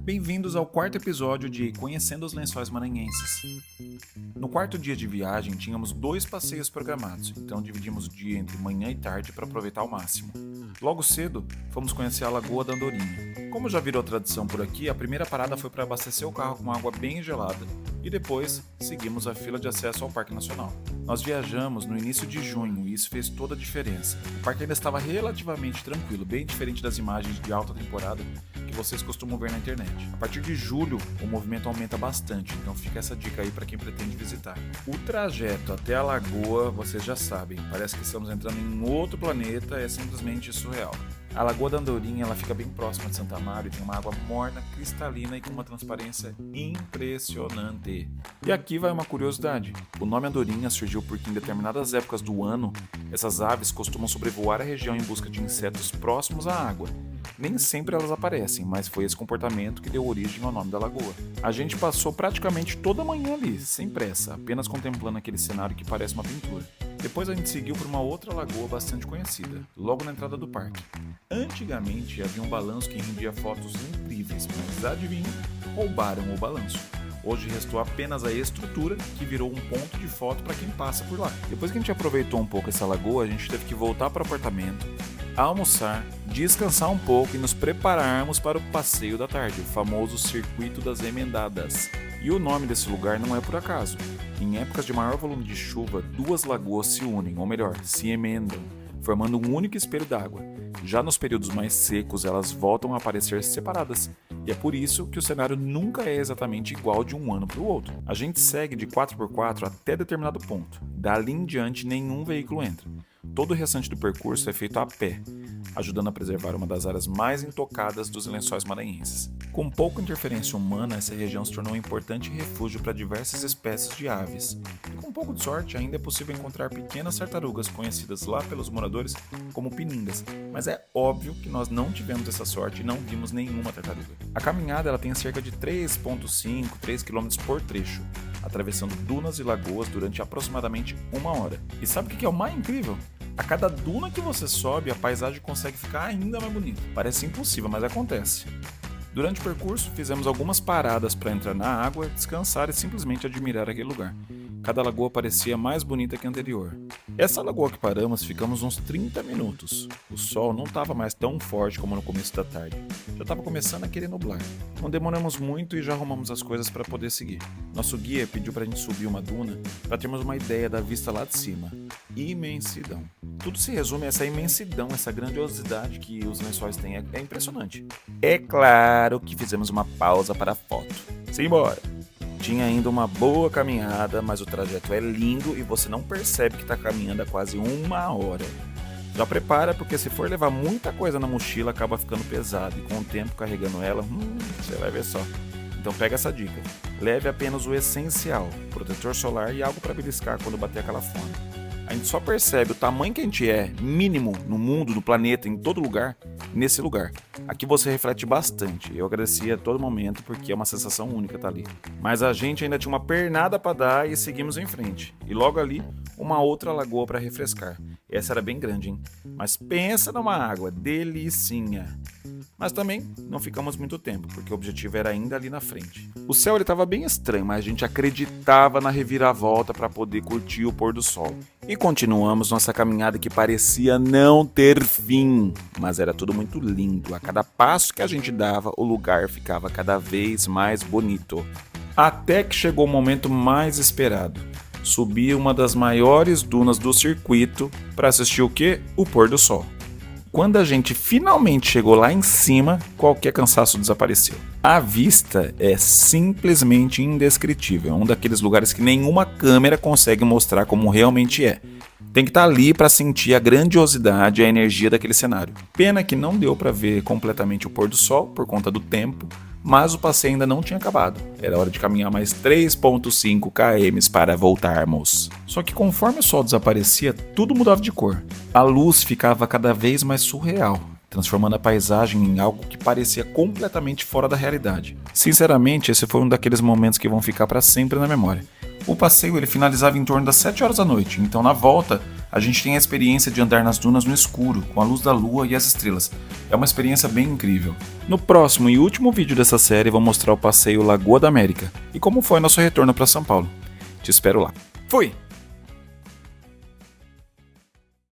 Bem-vindos ao quarto episódio de Conhecendo os Lençóis Maranhenses. No quarto dia de viagem, tínhamos 2 passeios programados, então dividimos o dia entre manhã e tarde para aproveitar ao máximo. Logo cedo, fomos conhecer a Lagoa da Andorinha. Como já virou tradição por aqui, a primeira parada foi para abastecer o carro com água bem gelada e depois seguimos a fila de acesso ao Parque Nacional. Nós viajamos no início de junho e isso fez toda a diferença. O parque ainda estava relativamente tranquilo, bem diferente das imagens de alta temporada que vocês costumam ver na internet. A partir de julho, o movimento aumenta bastante, então fica essa dica aí para quem pretende visitar. O trajeto até a lagoa, vocês já sabem, parece que estamos entrando em outro planeta, é simplesmente surreal. A Lagoa da Andorinha ela fica bem próxima de Santa Amaro e tem uma água morna, cristalina e com uma transparência impressionante. E aqui vai uma curiosidade. O nome Andorinha surgiu porque em determinadas épocas do ano, essas aves costumam sobrevoar a região em busca de insetos próximos à água. Nem sempre elas aparecem, mas foi esse comportamento que deu origem ao nome da lagoa. A gente passou praticamente toda a manhã ali, sem pressa, apenas contemplando aquele cenário que parece uma pintura. Depois a gente seguiu por uma outra lagoa bastante conhecida, logo na entrada do parque. Antigamente havia um balanço que rendia fotos incríveis, mas adivinha? Roubaram o balanço. Hoje restou apenas a estrutura, que virou um ponto de foto para quem passa por lá. Depois que a gente aproveitou um pouco essa lagoa, a gente teve que voltar para o apartamento, almoçar, descansar um pouco e nos prepararmos para o passeio da tarde, o famoso Circuito das Emendadas. E o nome desse lugar não é por acaso. Em épocas de maior volume de chuva, 2 lagoas se unem, ou melhor, se emendam, formando um único espelho d'água. Já nos períodos mais secos, elas voltam a aparecer separadas, e é por isso que o cenário nunca é exatamente igual de um ano para o outro. A gente segue de 4x4 até determinado ponto. Dali em diante, nenhum veículo entra. Todo o restante do percurso é feito a pé, ajudando a preservar uma das áreas mais intocadas dos lençóis maranhenses. Com pouca interferência humana, essa região se tornou um importante refúgio para diversas espécies de aves. E com um pouco de sorte, ainda é possível encontrar pequenas tartarugas conhecidas lá pelos moradores como piningas, mas é óbvio que nós não tivemos essa sorte e não vimos nenhuma tartaruga. A caminhada ela tem cerca de 3,5, 3 km por trecho, atravessando dunas e lagoas durante aproximadamente 1 hora. E sabe o que é o mais incrível? A cada duna que você sobe, a paisagem consegue ficar ainda mais bonita. Parece impossível, mas acontece. Durante o percurso, fizemos algumas paradas para entrar na água, descansar e simplesmente admirar aquele lugar. Cada lagoa parecia mais bonita que a anterior. Essa lagoa que paramos, ficamos uns 30 minutos. O sol não estava mais tão forte como no começo da tarde. Já estava começando a querer nublar. Não demoramos muito e já arrumamos as coisas para poder seguir. Nosso guia pediu para a gente subir uma duna para termos uma ideia da vista lá de cima. Imensidão. Tudo se resume a essa imensidão, essa grandiosidade que os lençóis têm. É impressionante. É claro que fizemos uma pausa para a foto. Simbora! Tinha ainda uma boa caminhada, mas o trajeto é lindo e você não percebe que está caminhando há quase 1 hora. Já prepara, porque se for levar muita coisa na mochila, acaba ficando pesado e com o tempo carregando ela, você vai ver só. Então pega essa dica. Leve apenas o essencial, protetor solar e algo para beliscar quando bater aquela fome. A gente só percebe o tamanho que a gente é, mínimo, no mundo, no planeta, em todo lugar, nesse lugar. Aqui você reflete bastante. Eu agradecia a todo momento porque é uma sensação única estar ali. Mas a gente ainda tinha uma pernada para dar e seguimos em frente. E logo ali, uma outra lagoa para refrescar. Essa era bem grande, hein? Mas pensa numa água, delicinha. Mas também não ficamos muito tempo, porque o objetivo era ainda ali na frente. O céu estava bem estranho, mas a gente acreditava na reviravolta para poder curtir o pôr do sol. E continuamos nossa caminhada que parecia não ter fim, mas era tudo muito lindo. A cada passo que a gente dava, o lugar ficava cada vez mais bonito. Até que chegou o momento mais esperado. Subir uma das maiores dunas do circuito para assistir o quê? O pôr do sol. Quando a gente finalmente chegou lá em cima, qualquer cansaço desapareceu. A vista é simplesmente indescritível. É um daqueles lugares que nenhuma câmera consegue mostrar como realmente é. Tem que estar ali para sentir a grandiosidade e a energia daquele cenário. Pena que não deu para ver completamente o pôr do sol por conta do tempo, mas o passeio ainda não tinha acabado. Era hora de caminhar mais 3,5 km para voltarmos. Só que conforme o sol desaparecia, tudo mudava de cor. A luz ficava cada vez mais surreal, transformando a paisagem em algo que parecia completamente fora da realidade. Sinceramente, esse foi um daqueles momentos que vão ficar para sempre na memória. O passeio ele finalizava em torno das 7 horas da noite, então na volta a gente tem a experiência de andar nas dunas no escuro, com a luz da lua e as estrelas. É uma experiência bem incrível. No próximo e último vídeo dessa série vou mostrar o passeio Lagoa da América e como foi nosso retorno para São Paulo. Te espero lá. Fui!